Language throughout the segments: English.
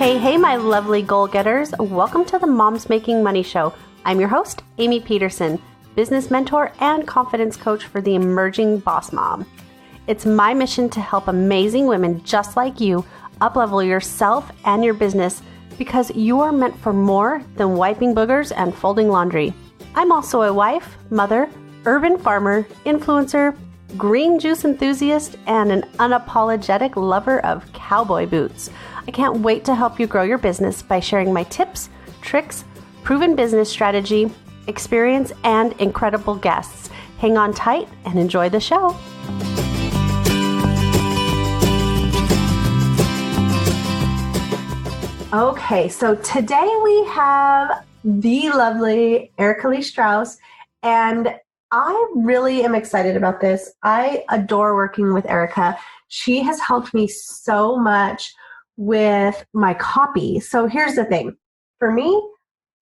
Hey, my lovely goal-getters. Welcome to the Moms Making Money Show. I'm your host, Amie Pederson, business mentor and confidence coach for the emerging boss mom. It's my mission to help amazing women just like you up-level yourself and your business because you are meant for more than wiping boogers and folding laundry. I'm also a wife, mother, urban farmer, influencer, green juice enthusiast, and an unapologetic lover of cowboy boots. I can't wait to help you grow your business by sharing my tips, tricks, proven business strategy, experience, and incredible guests. Hang on tight and enjoy the show. Okay, so today we have the lovely Lee Strauss, and I really am excited about this. I adore working with Erica. She has helped me so much with my copy. So here's the thing. For me,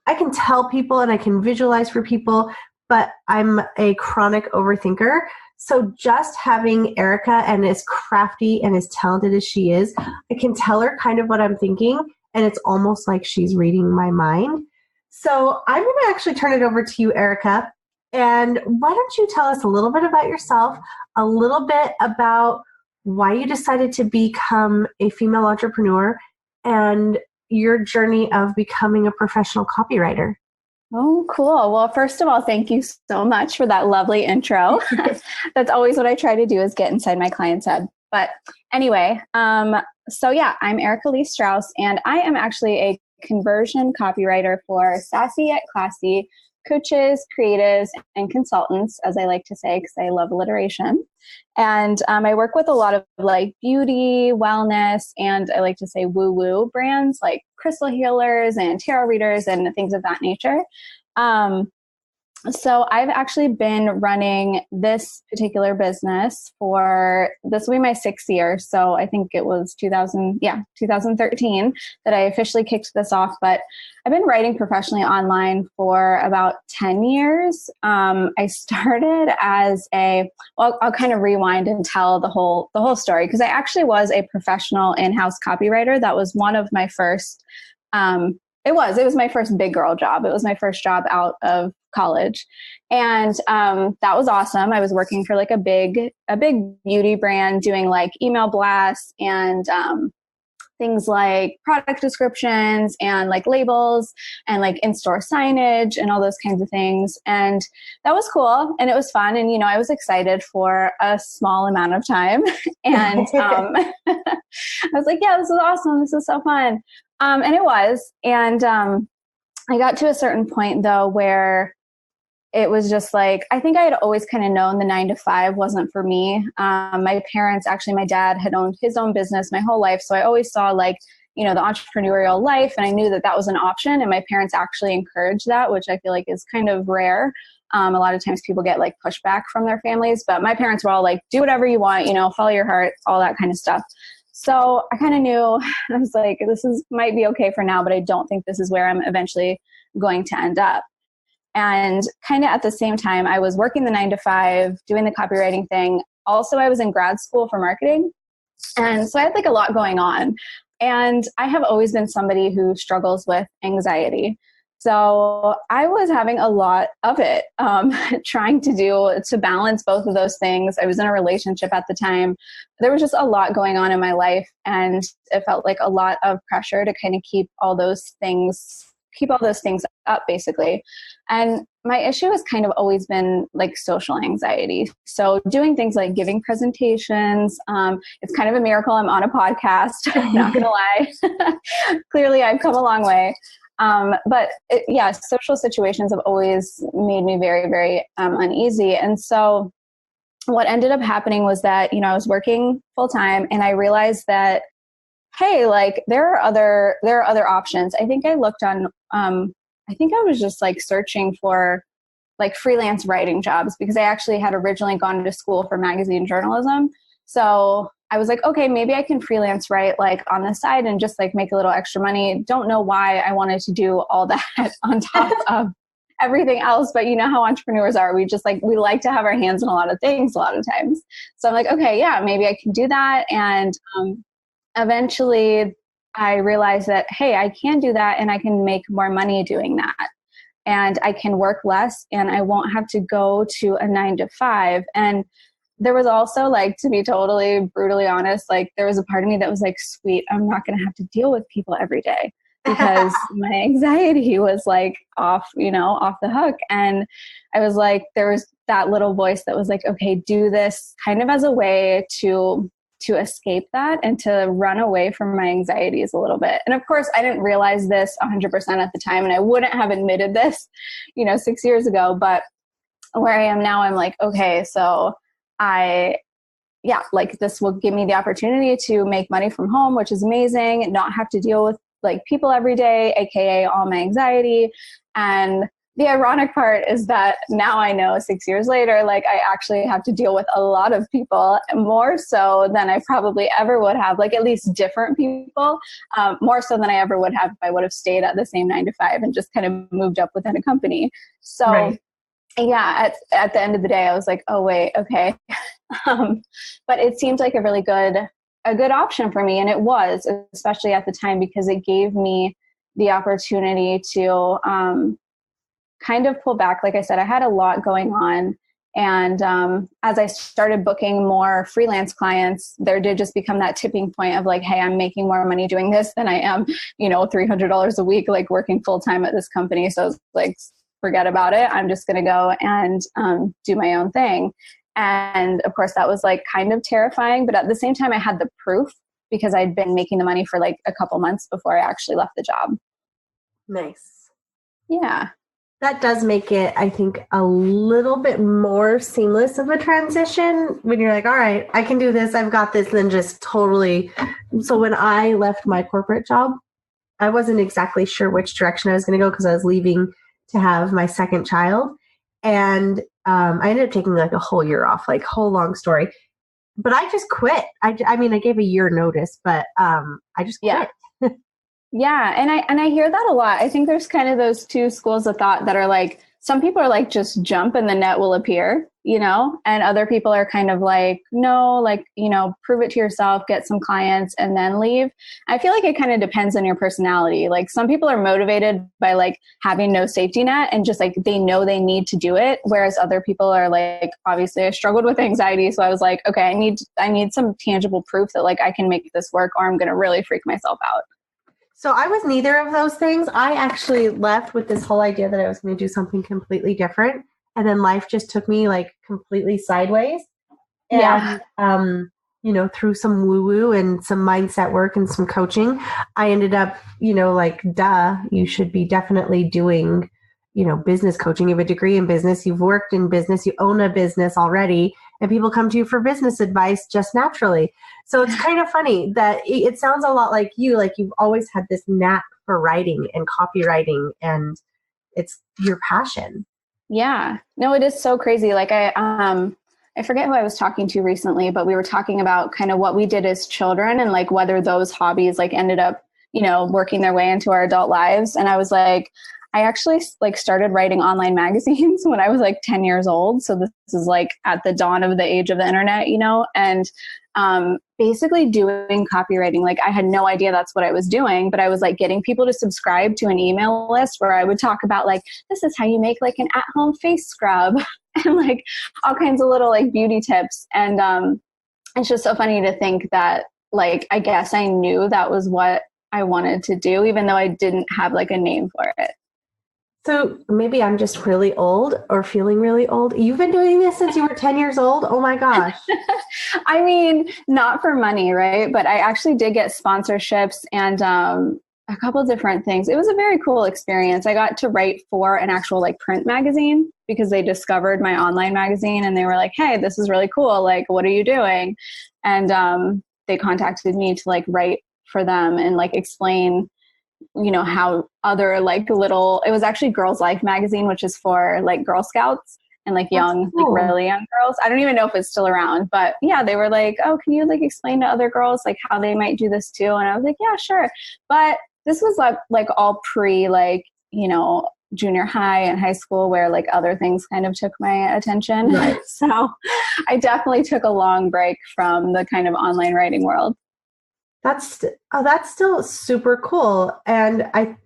I can tell people and I can visualize for people, but I'm a chronic overthinker. So just having Erica, and as crafty and as talented as she is, I can tell her kind of what I'm thinking, and it's almost like she's reading my mind. So I'm going to actually turn it over to you, Erica. And why don't you tell us a little bit about yourself, a little bit about why you decided to become a female entrepreneur and your journey of becoming a professional copywriter. Oh, cool. Well, first of all, thank you so much for that lovely intro. That's always what I try to do, is get inside my client's head. But anyway, so yeah, I'm Lee Strauss, and I am actually a conversion copywriter for Sassy Yet Classy coaches, creatives, and consultants, as I like to say, because I love alliteration. And I work with a lot of like beauty, wellness, and I like to say woo-woo brands like crystal healers and tarot readers and things of that nature. So I've actually been running this particular business this will be my 6th year. So I think it was 2013 that I officially kicked this off, but I've been writing professionally online for about 10 years. I started as I'll kind of rewind and tell the whole story, because I actually was a professional in-house copywriter. That was one of my first, it was my first big girl job. It was my first job out of college. And that was awesome. I was working for like a big beauty brand, doing like email blasts and things like product descriptions and like labels and like in-store signage and all those kinds of things. And that was cool. And it was fun. And, you know, I was excited for a small amount of time. And I was like, yeah, this is awesome. This is so fun. And it was. And I got to a certain point though, where it was just like, I think I had always kind of known the 9-to-5 wasn't for me. My parents, actually, my dad had owned his own business my whole life. So I always saw like, you know, the entrepreneurial life, and I knew that was an option. And my parents actually encouraged that, which I feel like is kind of rare. A lot of times people get like pushback from their families, but my parents were all like, do whatever you want, you know, follow your heart, all that kind of stuff. So I kind of knew, I was like, might be okay for now, but I don't think this is where I'm eventually going to end up. And kind of at the same time, I was working the 9-to-5, doing the copywriting thing. Also, I was in grad school for marketing. And so I had like a lot going on. And I have always been somebody who struggles with anxiety. So I was having a lot of it, trying to balance both of those things. I was in a relationship at the time. There was just a lot going on in my life, and it felt like a lot of pressure to kind of keep all those things up, basically. And my issue has kind of always been like social anxiety. So doing things like giving presentations, it's kind of a miracle I'm on a podcast, not gonna lie. Clearly I've come a long way. But social situations have always made me very, very uneasy. And so what ended up happening was that, you know, I was working full time, and I realized that, hey, like there are other options. I think I looked on, I think I was just like searching for like freelance writing jobs, because I actually had originally gone to school for magazine journalism. So I was like, okay, maybe I can freelance write like on the side and just like make a little extra money. Don't know why I wanted to do all that on top of everything else. But you know how entrepreneurs are. We like to have our hands in a lot of things a lot of times. So I'm like, okay, yeah, maybe I can do that. And eventually I realized that, hey, I can do that and I can make more money doing that. And I can work less and I won't have to go to a 9 to 5. And there was also, like, to be totally brutally honest, like there was a part of me that was like, sweet, I'm not going to have to deal with people every day, because my anxiety was like off the hook. And I was like, there was that little voice that was like, okay, do this kind of as a way to escape that and to run away from my anxieties a little bit. And of course, I didn't realize this 100% at the time, and I wouldn't have admitted this, 6 years ago. But where I am now, I'm like, okay, so this will give me the opportunity to make money from home, which is amazing, and not have to deal with like people every day, AKA all my anxiety. And the ironic part is that now I know 6 years later, like I actually have to deal with a lot of people, more so than I probably ever would have, like at least different people, more so than I ever would have if I would have stayed at the same 9 to 5 and just kind of moved up within a company. So right. Yeah, at the end of the day, I was like, oh, wait, okay. But it seemed like a really good option for me. And it was, especially at the time, because it gave me the opportunity to kind of pull back. Like I said, I had a lot going on. And as I started booking more freelance clients, there did just become that tipping point of like, hey, I'm making more money doing this than I am, $300 a week, like working full time at this company. So it's like, forget about it. I'm just going to go and do my own thing. And of course, that was like kind of terrifying. But at the same time, I had the proof because I'd been making the money for like a couple months before I actually left the job. Nice. Yeah. That does make it, I think, a little bit more seamless of a transition when you're like, all right, I can do this. I've got this. Than just totally. So when I left my corporate job, I wasn't exactly sure which direction I was going to go because I was leaving to have my second child. And I ended up taking like a whole year off, like whole long story. But I just quit. I mean, I gave a year notice, but I just quit. Yeah. And I hear that a lot. I think there's kind of those two schools of thought that are like, some people are like, just jump and the net will appear, and other people are kind of like, no, like, prove it to yourself, get some clients and then leave. I feel like it kind of depends on your personality. Like some people are motivated by like having no safety net and just like, they know they need to do it. Whereas other people are like, obviously I struggled with anxiety. So I was like, okay, I need some tangible proof that like I can make this work or I'm going to really freak myself out. So I was neither of those things. I actually left with this whole idea that I was going to do something completely different. And then life just took me like completely sideways. And, through some woo-woo and some mindset work and some coaching, I ended up, like, you should be definitely doing, business coaching. You have a degree in business. You've worked in business. You own a business already. And people come to you for business advice just naturally. So it's kind of funny that it sounds a lot like you've always had this knack for writing and copywriting, and it's your passion. Yeah, no, it is so crazy. Like I forget who I was talking to recently, but we were talking about kind of what we did as children and like whether those hobbies like ended up, working their way into our adult lives. And I was like, I actually like started writing online magazines when I was like 10 years old. So this is like at the dawn of the age of the internet, and basically doing copywriting. Like I had no idea that's what I was doing, but I was like getting people to subscribe to an email list where I would talk about like, this is how you make like an at-home face scrub and like all kinds of little like beauty tips. And it's just so funny to think that like, I guess I knew that was what I wanted to do, even though I didn't have like a name for it. So maybe I'm just really old or feeling really old. You've been doing this since you were 10 years old? Oh my gosh. I mean, not for money, right? But I actually did get sponsorships and a couple of different things. It was a very cool experience. I got to write for an actual like print magazine because they discovered my online magazine and they were like, hey, this is really cool. Like, what are you doing? And they contacted me to like write for them and like explain how other like little, it was actually Girls Life magazine, which is for like Girl Scouts and like young, like really young girls. I don't even know if it's still around, but yeah, they were like, oh, can you like explain to other girls like how they might do this too? And I was like, yeah, sure. But this was like all pre like, junior high and high school where like other things kind of took my attention. Right. So I definitely took a long break from the kind of online writing world. that's still super cool. And I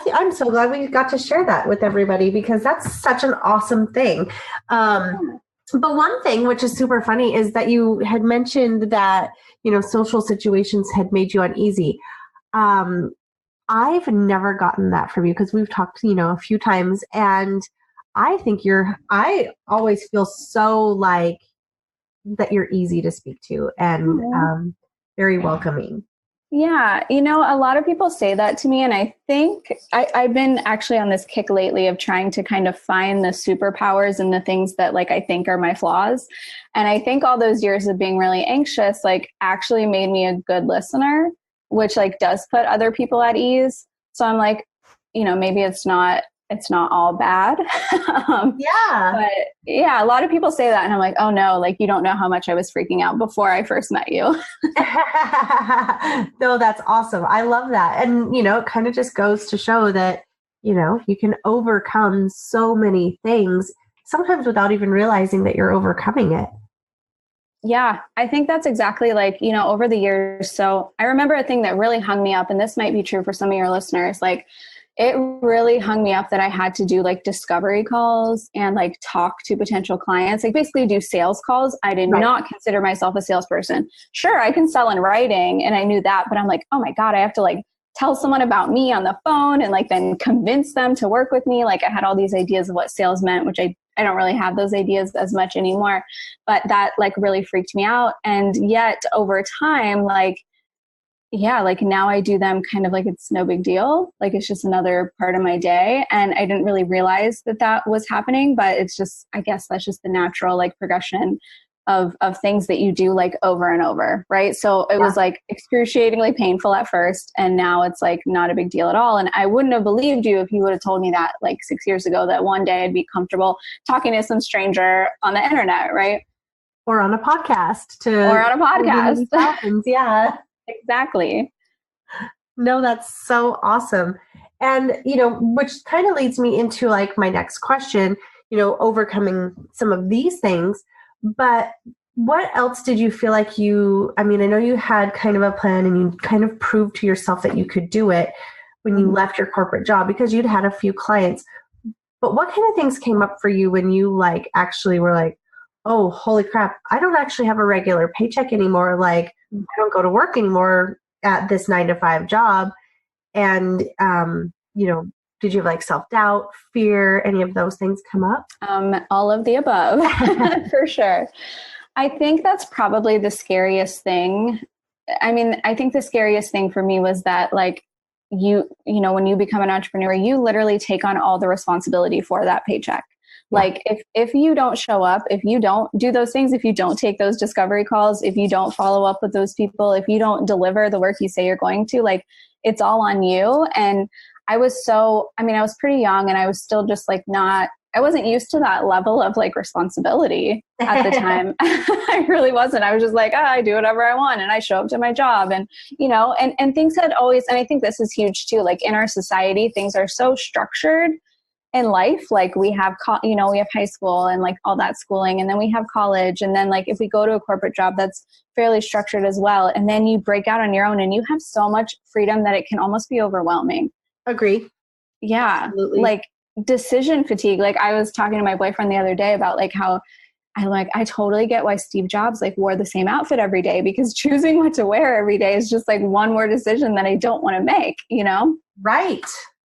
think I'm so glad we got to share that with everybody because that's such an awesome thing. But one thing which is super funny is that you had mentioned that, social situations had made you uneasy. I've never gotten that from you because we've talked, a few times, and I think I always feel so like that you're easy to speak to and very welcoming. Yeah, a lot of people say that to me, and I think I've been actually on this kick lately of trying to kind of find the superpowers and the things that like I think are my flaws. And I think all those years of being really anxious like actually made me a good listener, which like does put other people at ease. So I'm like, maybe it's not all bad. Yeah. But yeah, a lot of people say that. And I'm like, oh no, like you don't know how much I was freaking out before I first met you. No, that's awesome. I love that. And, it kind of just goes to show that, you can overcome so many things, sometimes without even realizing that you're overcoming it. Yeah, I think that's exactly like, over the years. So I remember a thing that really hung me up, and this might be true for some of your listeners, like it really hung me up that I had to do like discovery calls and like talk to potential clients, like basically do sales calls. I did not consider myself a salesperson. Sure, I can sell in writing and I knew that, but I'm like, oh my God, I have to like tell someone about me on the phone and like then convince them to work with me. Like I had all these ideas of what sales meant, which I don't really have those ideas as much anymore, but that like really freaked me out. And yet over time, like, yeah, like now I do them kind of like it's no big deal. Like it's just another part of my day. And I didn't really realize that was happening, but it's just, I guess that's just the natural like progression of things that you do like over and over. Right. So it was like excruciatingly painful at first. And now it's like not a big deal at all. And I wouldn't have believed you if you would have told me that like 6 years ago, that one day I'd be comfortable talking to some stranger on the internet. Right. Or on a podcast. Yeah. Exactly. No, that's so awesome. And, which kind of leads me into like my next question, overcoming some of these things. But what else did you feel like I know you had kind of a plan and you kind of proved to yourself that you could do it when you left your corporate job because you'd had a few clients. But what kind of things came up for you when you like actually were like, oh, holy crap, I don't actually have a regular paycheck anymore. Like I don't go to work anymore at this 9-to-5 job. And, did you have like self-doubt, fear, any of those things come up? All of the above, for sure. I think that's probably the scariest thing. I mean, I think the scariest thing for me was that like, when you become an entrepreneur, you literally take on all the responsibility for that paycheck. Yeah. Like if you don't show up, if you don't do those things, if you don't take those discovery calls, if you don't follow up with those people, if you don't deliver the work you say you're going to, like it's all on you. And I was pretty young and I was still just like I wasn't used to that level of like responsibility at the time. I really wasn't. I was just like, I do whatever I want and I show up to my job and, and things had always, and I think this is huge too, like in our society, things are so structured in life. Like we have, we have high school and like all that schooling, and then we have college. And then like, if we go to a corporate job, that's fairly structured as well. And then you break out on your own and you have so much freedom that it can almost be overwhelming. Agree. Yeah. Absolutely. Like decision fatigue. Like I was talking to my boyfriend the other day about like how I totally get why Steve Jobs like wore the same outfit every day, because choosing what to wear every day is just like one more decision that I don't want to make, Right.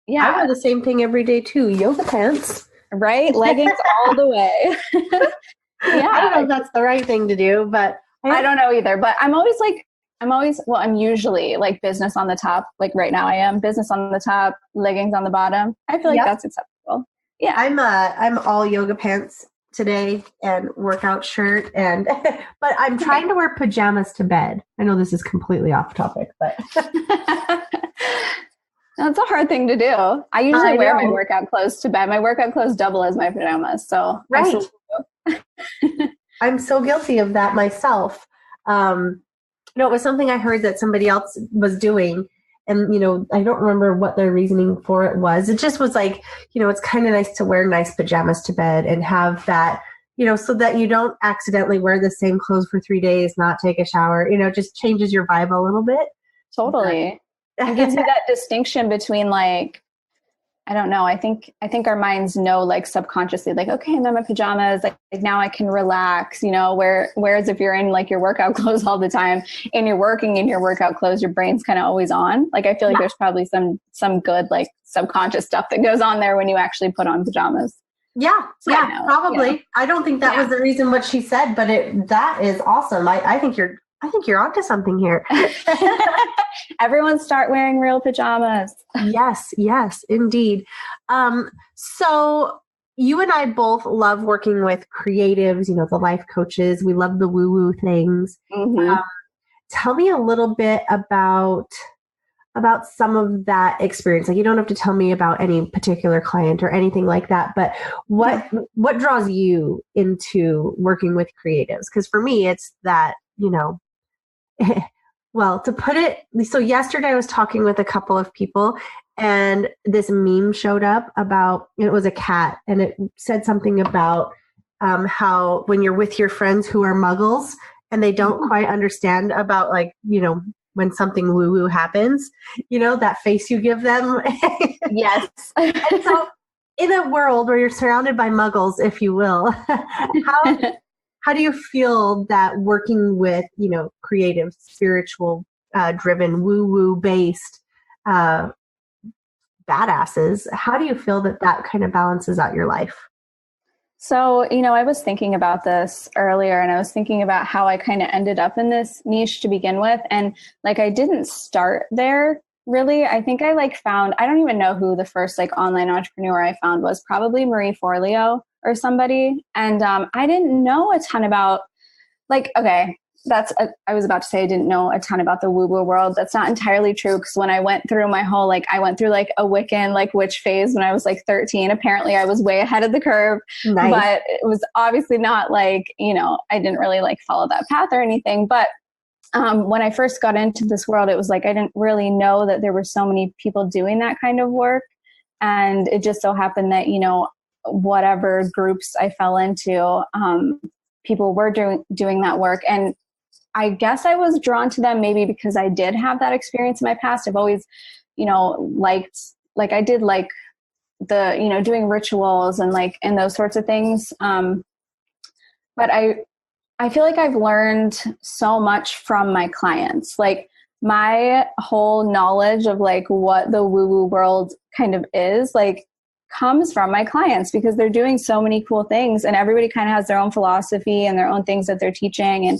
Yeah. I wear the same thing every day too. Yoga pants. Right. Leggings all the way. Yeah. I don't know if that's the right thing to do, but I don't know either, but I'm usually like business on the top. Like right now I am business on the top, leggings on the bottom. I feel like that's acceptable. Yeah. I'm all yoga pants today and workout shirt but I'm trying to wear pajamas to bed. I know this is completely off topic, but that's a hard thing to do. I usually wear my workout clothes to bed. My workout clothes double as my pajamas. So right. I'm so guilty of that myself. It was something I heard that somebody else was doing. And, I don't remember what their reasoning for it was. It just was like, it's kind of nice to wear nice pajamas to bed and have that, so that you don't accidentally wear the same clothes for 3 days, not take a shower, just changes your vibe a little bit. Totally. It gives you that distinction between like, I don't know. I think our minds know like subconsciously, like, okay, I'm in my pajamas. Like now I can relax, whereas if you're in like your workout clothes all the time and you're working in your workout clothes, your brain's kind of always on. Like, I feel like there's probably some good, like subconscious stuff that goes on there when you actually put on pajamas. Yeah. Probably. I don't think that was the reason what she said, but that is awesome. I think you're onto something here. Everyone start wearing real pajamas. Yes, indeed. So you and I both love working with creatives, the life coaches. We love the woo-woo things. Mm-hmm. Tell me a little bit about some of that experience. Like, you don't have to tell me about any particular client or anything like that, but what draws you into working with creatives? Because for me, it's that, well, to put it, so yesterday I was talking with a couple of people and this meme showed up about, it was a cat, and it said something about how when you're with your friends who are muggles and they don't quite understand about, like, when something woo-woo happens, that face you give them. Yes. And so in a world where you're surrounded by muggles, if you will, how do you feel that working with, creative, spiritual, driven, woo-woo based badasses, how do you feel that kind of balances out your life? So, I was thinking about this earlier, and I was thinking about how I kind of ended up in this niche to begin with. And like, I didn't start there really. I think I I don't even know who the first like online entrepreneur I found was, probably Marie Forleo or somebody. And I didn't know a ton about I was about to say I didn't know a ton about the woo-woo world. That's not entirely true, because when I went through my whole, I went through like a Wiccan, witch phase when I was 13. Apparently I was way ahead of the curve. Nice. But it was obviously not I didn't really follow that path or anything. But when I first got into this world, it was I didn't really know that there were so many people doing that kind of work. And it just so happened that, whatever groups I fell into, people were doing that work. And I guess I was drawn to them maybe because I did have that experience in my past. I've always, I did the, doing rituals and those sorts of things. But I feel like I've learned so much from my clients. My whole knowledge of what the woo-woo world kind of is, comes from my clients, because they're doing so many cool things, and everybody kind of has their own philosophy and their own things that they're teaching. And,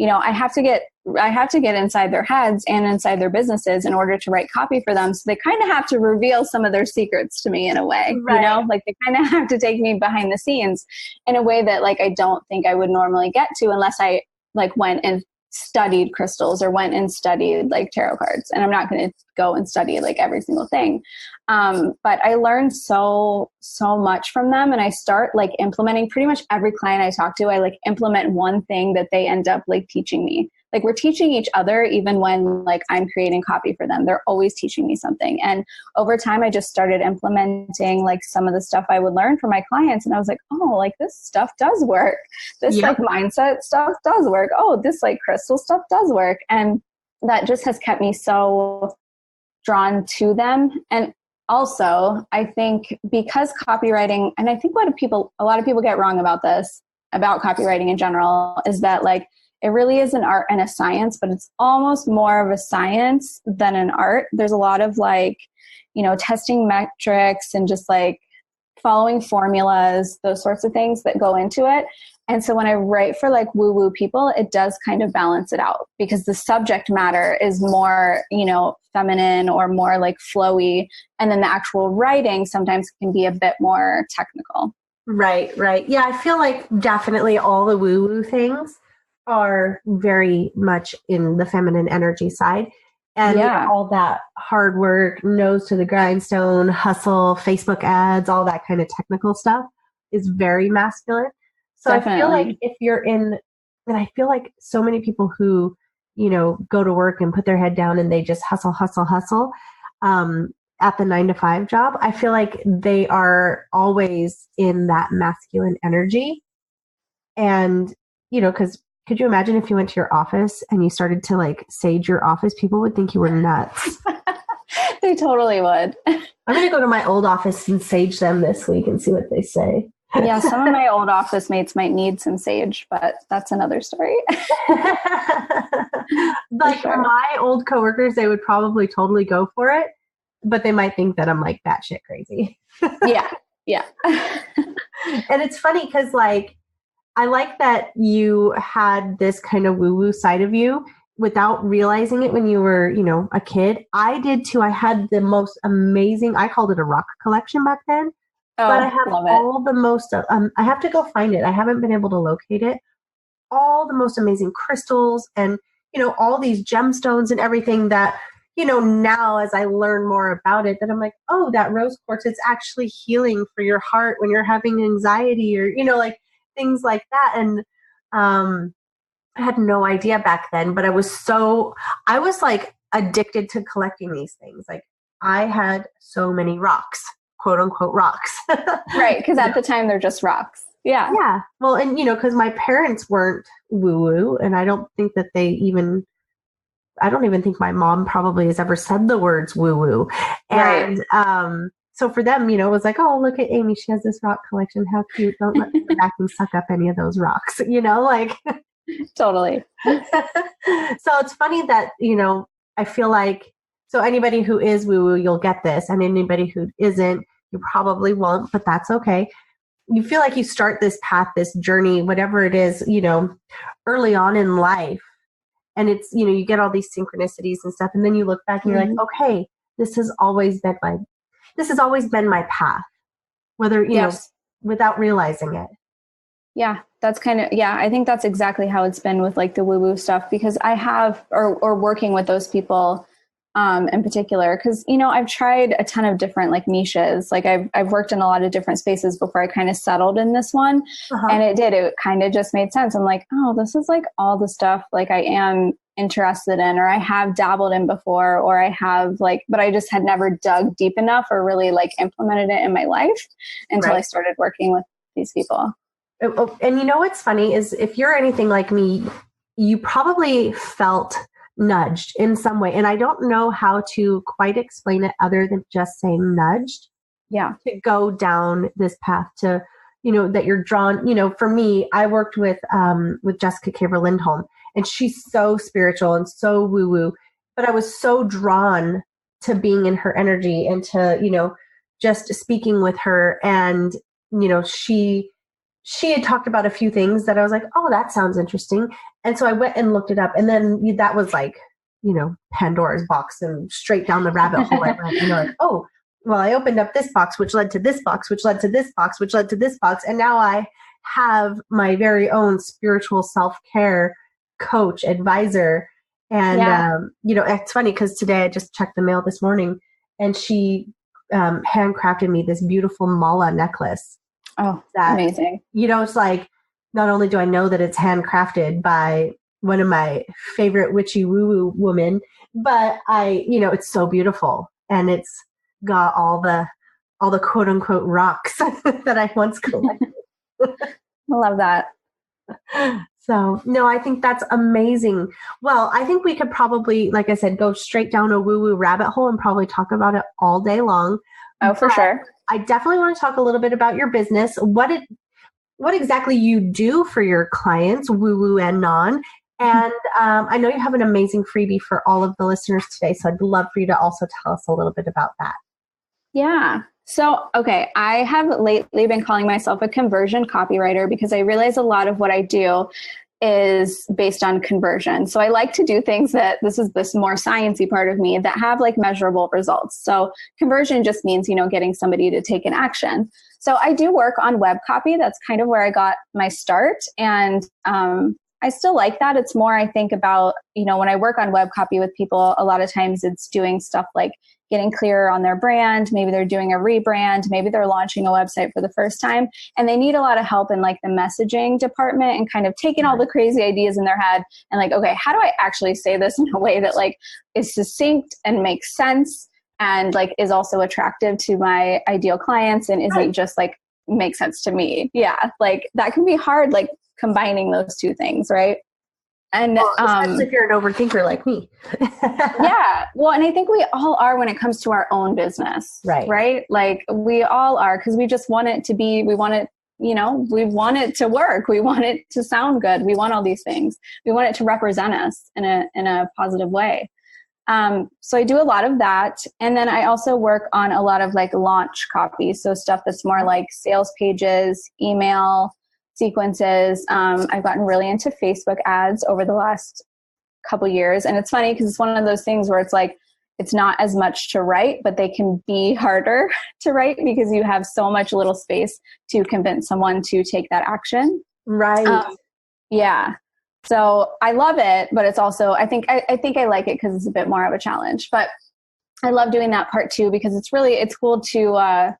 I have to get inside their heads and inside their businesses in order to write copy for them. So they kind of have to reveal some of their secrets to me in a way, right. They kind of have to take me behind the scenes in a way that I don't think I would normally get to unless I went and studied crystals or went and studied tarot cards. And I'm not going to go and study every single thing. But I learned so much from them, and I start implementing pretty much every client I talk to. I implement one thing that they end up teaching me. We're teaching each other, even when I'm creating copy for them. They're always teaching me something. And over time, I just started implementing some of the stuff I would learn from my clients. And I was like, oh, this stuff does work. This mindset stuff does work. Oh, this crystal stuff does work. And that just has kept me so drawn to them. And also, I think because copywriting, and I think a lot of people get wrong about this, about copywriting in general, is that it really is an art and a science, but it's almost more of a science than an art. There's a lot of testing metrics and just following formulas, those sorts of things that go into it. And so when I write for woo-woo people, it does kind of balance it out, because the subject matter is more, feminine or more flowy. And then the actual writing sometimes can be a bit more technical. Right. Yeah, I feel definitely all the woo-woo things are very much in the feminine energy side. And all that hard work, nose to the grindstone, hustle, Facebook ads, all that kind of technical stuff is very masculine. So definitely. I feel if you're in, and I feel so many people who, go to work and put their head down and they just hustle, at the 9-to-5 job, I feel they are always in that masculine energy. And, because could you imagine if you went to your office and you started to like sage your office? People would think you were nuts. They totally would. I'm going to go to my old office and sage them this week and see what they say. Yeah, some of my old office mates might need some sage, but that's another story. Like my old coworkers, they would probably totally go for it, but they might think that I'm like batshit crazy. Yeah. And it's funny because like, I like that you had this kind of woo-woo side of you without realizing it when you were, a kid. I did too. I had the most amazing, I called it a rock collection back then. Oh, but I have all the most, I have to go find it. I haven't been able to locate it. All the most amazing crystals and, all these gemstones and everything that, now as I learn more about it, that I'm like, oh, that rose quartz, it's actually healing for your heart when you're having anxiety or, like things like that. And I had no idea back then, but I was like addicted to collecting these things. Like I had so many rocks, quote unquote rocks. Right. Because at the time they're just rocks. Yeah. Yeah. Well, and because my parents weren't woo woo, and I don't think that I don't even think my mom probably has ever said the words woo woo. And, so for them, it was like, oh, look at Amie. She has this rock collection. How cute. Don't let the vacuum suck up any of those rocks, like. Totally. So it's funny that, I feel like, so anybody who is woo woo, you'll get this. And anybody who isn't, you probably won't, but that's okay. You feel like you start this path, this journey, whatever it is, early on in life. And it's, you get all these synchronicities and stuff. And then you look back and you're like, okay, this has always been my path, whether, without realizing it. Yeah, that's I think that's exactly how it's been with like the woo-woo stuff, because I have, or working with those people in particular, because, I've tried a ton of different like niches. Like I've worked in a lot of different spaces before I kind of settled in this one. And it kind of just made sense. I'm like, oh, this is like all the stuff like I am interested in, or I have dabbled in before, or I have like, but I just had never dug deep enough or really like implemented it in my life until I started working with these people. And what's funny is if you're anything like me, you probably felt nudged in some way. And I don't know how to quite explain it other than just saying nudged. Yeah. To go down this path to, that you're drawn, for me, I worked with Jessica Caver Lindholm, and she's so spiritual and so woo woo, but I was so drawn to being in her energy and to, just speaking with her. And, she had talked about a few things that I was like, oh, that sounds interesting. And so I went and looked it up. And then that was like, Pandora's box, and straight down the rabbit hole I went. Like, oh, well, I opened up this box, which led to this box, which led to this box, which led to this box. And now I have my very own spiritual self-care coach, advisor. And, it's funny because today I just checked the mail this morning, and she handcrafted me this beautiful mala necklace. Oh, amazing. It's like, not only do I know that it's handcrafted by one of my favorite witchy woo-woo women, but it's so beautiful, and it's got all the quote unquote rocks that I once collected. I love that. So, no, I think that's amazing. Well, I think we could probably, like I said, go straight down a woo-woo rabbit hole and probably talk about it all day long. Oh, for sure. I definitely want to talk a little bit about your business. What exactly you do for your clients, woo-woo and non. And I know you have an amazing freebie for all of the listeners today, so I'd love for you to also tell us a little bit about that. Yeah. So, okay, I have lately been calling myself a conversion copywriter because I realize a lot of what I do is based on conversion. So I like to do things that this more sciencey part of me that have like measurable results. So conversion just means, getting somebody to take an action. So I do work on web copy. That's kind of where I got my start. And I still like that. It's more, I think about, when I work on web copy with people, a lot of times it's doing stuff like getting clearer on their brand. Maybe they're doing a rebrand. Maybe they're launching a website for the first time, and they need a lot of help in like the messaging department and kind of taking all the crazy ideas in their head and like, okay, how do I actually say this in a way that like is succinct and makes sense and like is also attractive to my ideal clients and isn't just like make sense to me. Yeah. Like that can be hard. Like, combining those two things, right? And well, especially if you're an overthinker like me. yeah. Well, and I think we all are when it comes to our own business, right? Like we all are, because we just want it to be, we want it, we want it to work. We want it to sound good. We want all these things. We want it to represent us in a positive way. So I do a lot of that. And then I also work on a lot of like launch copy. So stuff that's more like sales pages, email sequences. I've gotten really into Facebook ads over the last couple years. And it's funny because it's one of those things where it's like, it's not as much to write, but they can be harder to write because you have so much little space to convince someone to take that action. Right. Yeah. So I love it, but it's also, I think I like it because it's a bit more of a challenge, but I love doing that part too, because it's cool to,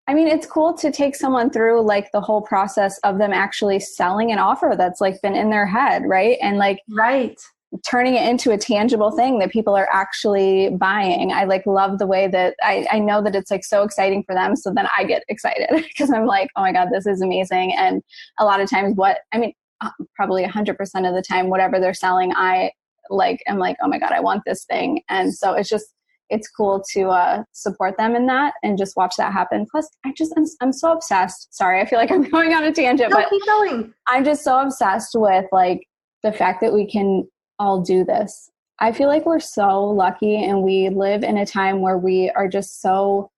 it's cool to take someone through like the whole process of them actually selling an offer that's like been in their head. Right. And like, right. turning it into a tangible thing that people are actually buying. I like love the way that I know that it's like so exciting for them. So then I get excited because I'm like, oh my God, this is amazing. And a lot of times probably 100% of the time, whatever they're selling, I'm like, oh my God, I want this thing. And so it's cool to support them in that and just watch that happen. Plus, I'm so obsessed. Sorry, I feel like I'm going on a tangent, but keep going. I'm just so obsessed with like the fact that we can all do this. I feel like we're so lucky, and we live in a time where we're so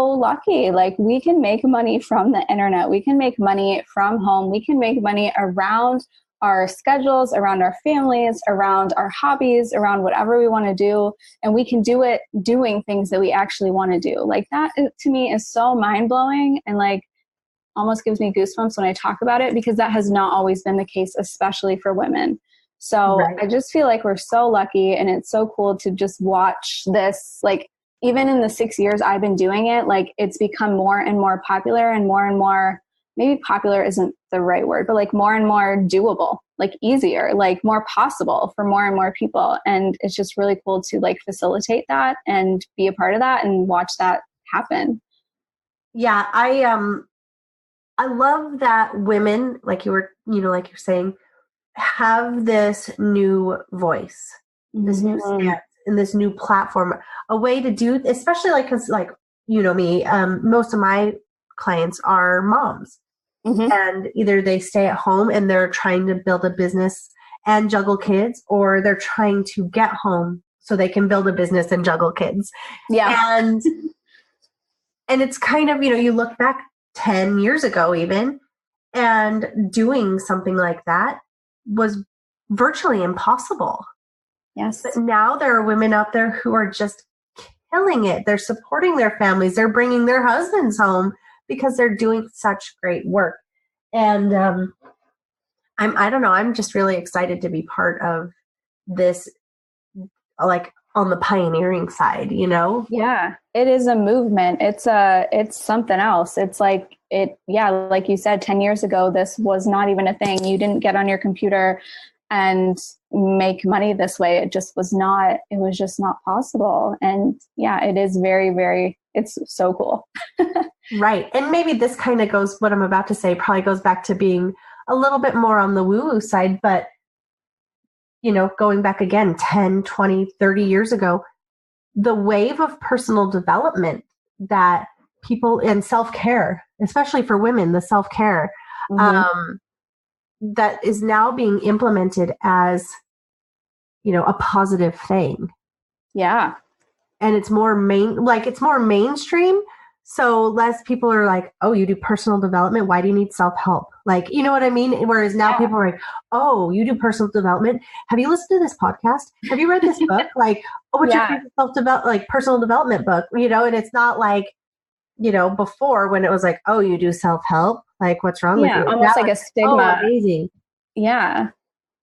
lucky. Like we can make money from the internet. We can make money from home. We can make money around our schedules, around our families, around our hobbies, around whatever we want to do. And we can do it doing things that we actually want to do. Like that to me is so mind blowing, and like almost gives me goosebumps when I talk about it, because that has not always been the case, especially for women. So right. I just feel like we're so lucky, and it's so cool to just watch this. Like even in the 6 years I've been doing it, like it's become more and more popular and more, maybe popular isn't the right word, but like more and more doable, like easier, like more possible for more and more people. And it's just really cool to like facilitate that and be a part of that and watch that happen. Yeah. I love that women, like you're saying, have this new voice, this new stance, and this new platform, a way to do, especially like, cause like, me, most of my clients are moms. Mm-hmm. And either they stay at home and they're trying to build a business and juggle kids, or they're trying to get home so they can build a business and juggle kids. Yeah. And it's kind of, you look back 10 years ago even, and doing something like that was virtually impossible. Yes. But now there are women out there who are just killing it. They're supporting their families. They're bringing their husbands home because they're doing such great work. And I don't know, I'm just really excited to be part of this, like on the pioneering side, Yeah, it is a movement. It's something else. It's like like you said, 10 years ago, this was not even a thing. You didn't get on your computer and make money this way. It was just not possible. And yeah, it is very, very, it's so cool. Right. And maybe this kind of goes, what I'm about to say probably goes back to being a little bit more on the woo-woo side, but going back again 10, 20, 30 years ago, the wave of personal development that people in self-care, especially for women, the self-care, that is now being implemented as, a positive thing. Yeah. And it's more mainstream. So less people are like, oh, you do personal development. Why do you need self-help? Like, you know what I mean? Whereas now people are like, oh, you do personal development. Have you listened to this podcast? Have you read this book? Like, oh, what's your favorite personal development book? And it's not like, before when it was like, oh, you do self-help. Like, what's wrong with you? Almost like a stigma. Oh, amazing. Yeah,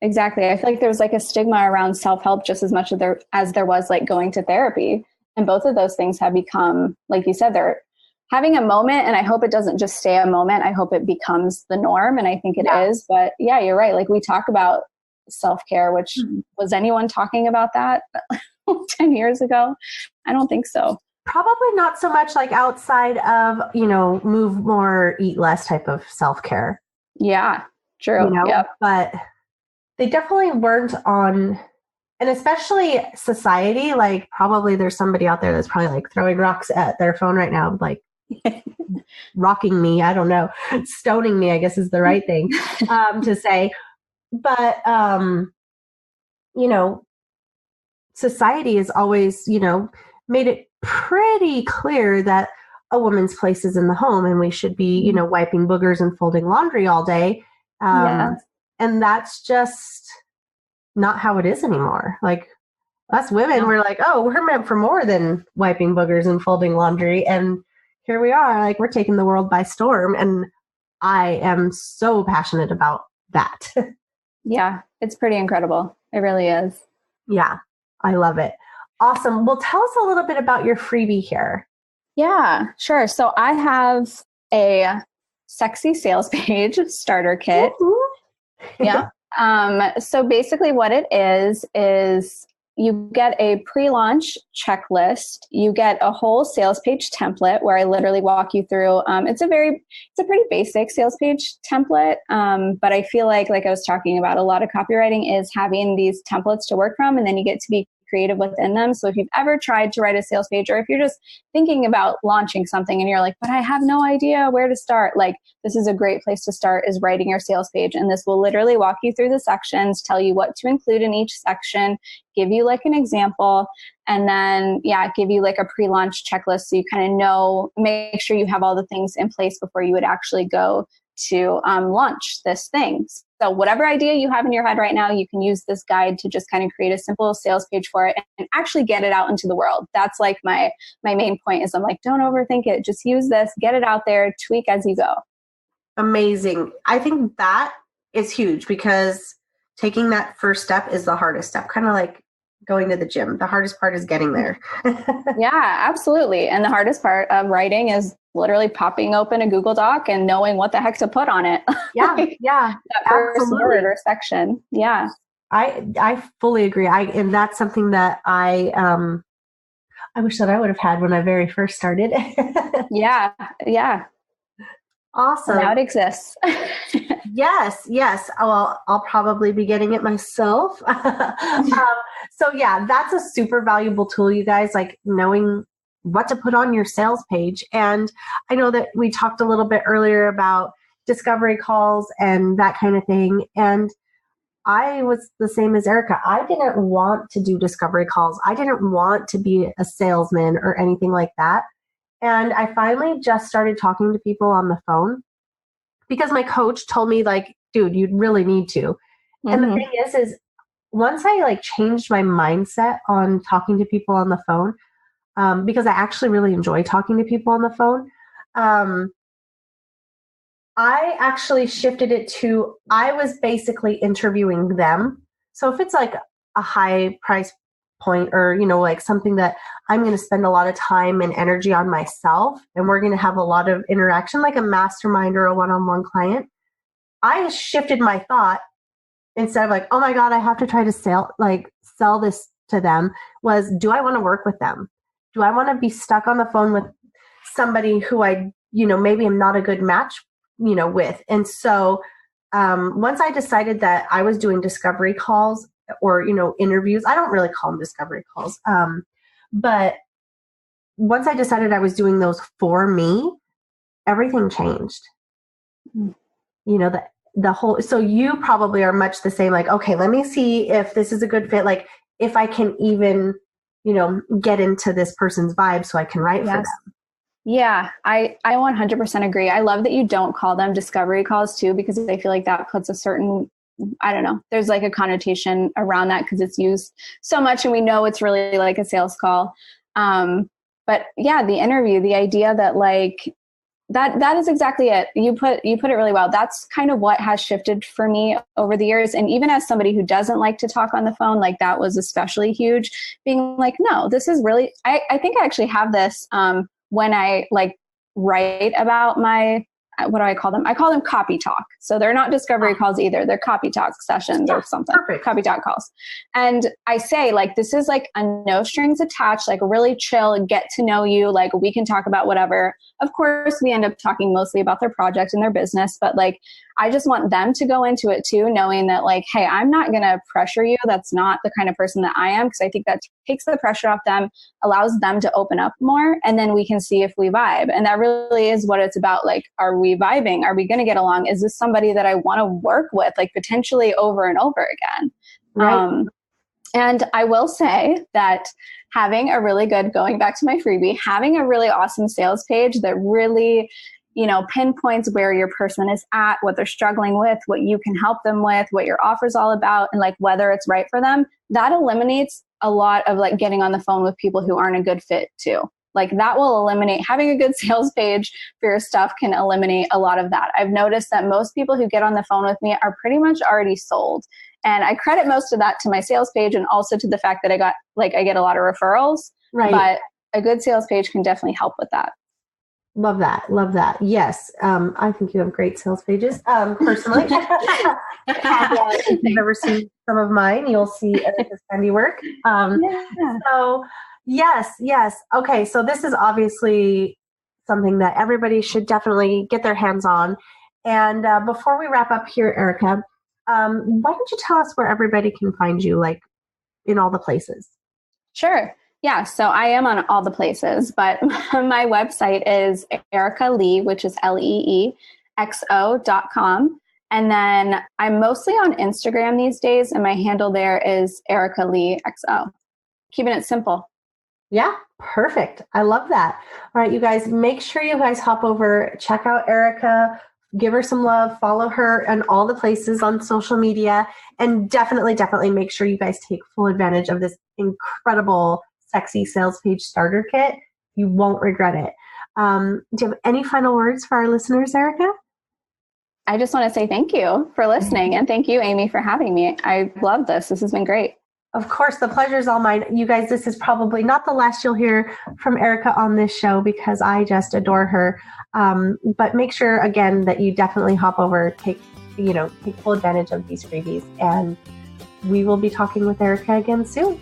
exactly. I feel like there was like a stigma around self-help just as much as there was like going to therapy. And both of those things have become, like you said, they're having a moment, and I hope it doesn't just stay a moment. I hope it becomes the norm, and I think it is. But yeah, you're right. Like we talk about self-care, which was anyone talking about that 10 years ago? I don't think so. Probably not so much like outside of, move more, eat less type of self-care. Yeah, True. Yep. but they definitely weren't on, and especially society, like probably there's somebody out there that's probably like throwing rocks at their phone right now, like rocking me. I don't know. Stoning me, I guess is the right thing to say. But, society has always, made it pretty clear that a woman's place is in the home and we should be, wiping boogers and folding laundry all day. And that's just not how it is anymore. Like us women, we're like, oh, we're meant for more than wiping boogers and folding laundry. And here we are, like we're taking the world by storm. And I am so passionate about that. Yeah, it's pretty incredible. It really is. Yeah, I love it. Awesome. Well, tell us a little bit about your freebie here. Yeah, sure. So I have a sexy sales page starter kit. Yeah. So basically what it is you get a pre-launch checklist. You get a whole sales page template where I literally walk you through. It's a pretty basic sales page template. But I feel like I was talking about, a lot of copywriting is having these templates to work from, and then you get to be creative within them. So if you've ever tried to write a sales page, or if you're just thinking about launching something and you're like, but I have no idea where to start, like this is a great place to start, is writing your sales page. And this will literally walk you through the sections, tell you what to include in each section, give you like an example, and then give you like a pre-launch checklist so you kind of know, make sure you have all the things in place before you would actually go to launch this thing. So whatever idea you have in your head right now, you can use this guide to just kind of create a simple sales page for it and actually get it out into the world. That's like my main point is, I'm like, don't overthink it. Just use this, get it out there, tweak as you go. Amazing. I think that is huge, because taking that first step is the hardest step, kind of like going to the gym. The hardest part is getting there. Yeah, absolutely. And the hardest part of writing is literally popping open a Google Doc and knowing what the heck to put on it. Yeah, that first word or section. Yeah. I fully agree. And that's something that I wish that I would have had when I very first started. Yeah. Awesome. Now it exists. Yes. Well, I'll probably be getting it myself. So yeah, that's a super valuable tool, you guys, like knowing what to put on your sales page. And I know that we talked a little bit earlier about discovery calls and that kind of thing. And I was the same as Erica. I didn't want to do discovery calls. I didn't want to be a salesman or anything like that. And I finally just started talking to people on the phone because my coach told me, like, dude, you really need to. Mm-hmm. And the thing is once I like changed my mindset on talking to people on the phone, because I actually really enjoy talking to people on the phone, I actually shifted it to, I was basically interviewing them. So if it's like a high price point, or, like something that I'm going to spend a lot of time and energy on myself, and we're going to have a lot of interaction, like a mastermind or a one-on-one client, I shifted my thought. Instead of like, oh my God, I have to try to sell this to them, was, do I want to work with them? Do I want to be stuck on the phone with somebody who I, maybe am not a good match, with? And so once I decided that I was doing discovery calls or, interviews, I don't really call them discovery calls. But once I decided I was doing those for me, everything changed. The whole, so you probably are much the same, like, okay, let me see if this is a good fit. Like if I can even, get into this person's vibe so I can write for them. Yeah, I 100% agree. I love that you don't call them discovery calls too, because I feel like that puts a certain, I don't know, there's like a connotation around that because it's used so much and we know it's really like a sales call. But yeah, the interview, the idea that like, that is exactly it. You put it really well. That's kind of what has shifted for me over the years. And even as somebody who doesn't like to talk on the phone, like that was especially huge, being like, no, this is really, I think I actually have this, when I like write about my, what do I call them? I call them copy talk. So they're not discovery calls either. They're copy talk sessions or something. Perfect. Copy talk calls. And I say like, this is like a no strings attached, like really chill and get to know you. Like we can talk about whatever. Of course, we end up talking mostly about their project and their business, but like, I just want them to go into it too, knowing that like, hey, I'm not going to pressure you. That's not the kind of person that I am. Because I think that takes the pressure off them, allows them to open up more, and then we can see if we vibe. And that really is what it's about. Like, are we vibing? Are we going to get along? Is this somebody that I want to work with, like potentially over and over again? Right. And I will say that having a really good, going back to my freebie, having a really awesome sales page that really, pinpoints where your person is at, what they're struggling with, what you can help them with, what your offer's all about, and like whether it's right for them, that eliminates a lot of like getting on the phone with people who aren't a good fit too. Like that will eliminate, having a good sales page for your stuff can eliminate a lot of that. I've noticed that most people who get on the phone with me are pretty much already sold. And I credit most of that to my sales page and also to the fact that I get a lot of referrals. Right. But a good sales page can definitely help with that. Love that. Love that. Yes. I think you have great sales pages. Personally, if you've ever seen some of mine, you'll see Erica's handiwork. So yes. Okay. So this is obviously something that everybody should definitely get their hands on. And before we wrap up here, Erica, why don't you tell us where everybody can find you, like in all the places? Sure. Yeah. So I am on all the places, but my website is Erica Lee, which is LEEXO.com. And then I'm mostly on Instagram these days, and my handle there is Erica Lee XO. Keeping it simple. Yeah, perfect. I love that. All right, you guys, make sure you guys hop over, check out Erica, give her some love, follow her on all the places on social media, and definitely make sure you guys take full advantage of this incredible, sexy sales page starter kit. You won't regret it. Do you have any final words for our listeners, Erica? I just want to say thank you for listening, and thank you, Amie, for having me. I love this. This has been great. Of course, the pleasure is all mine. You guys, this is probably not the last you'll hear from Erica on this show because I just adore her. But make sure, again, that you definitely hop over, take full advantage of these freebies. And we will be talking with Erica again soon.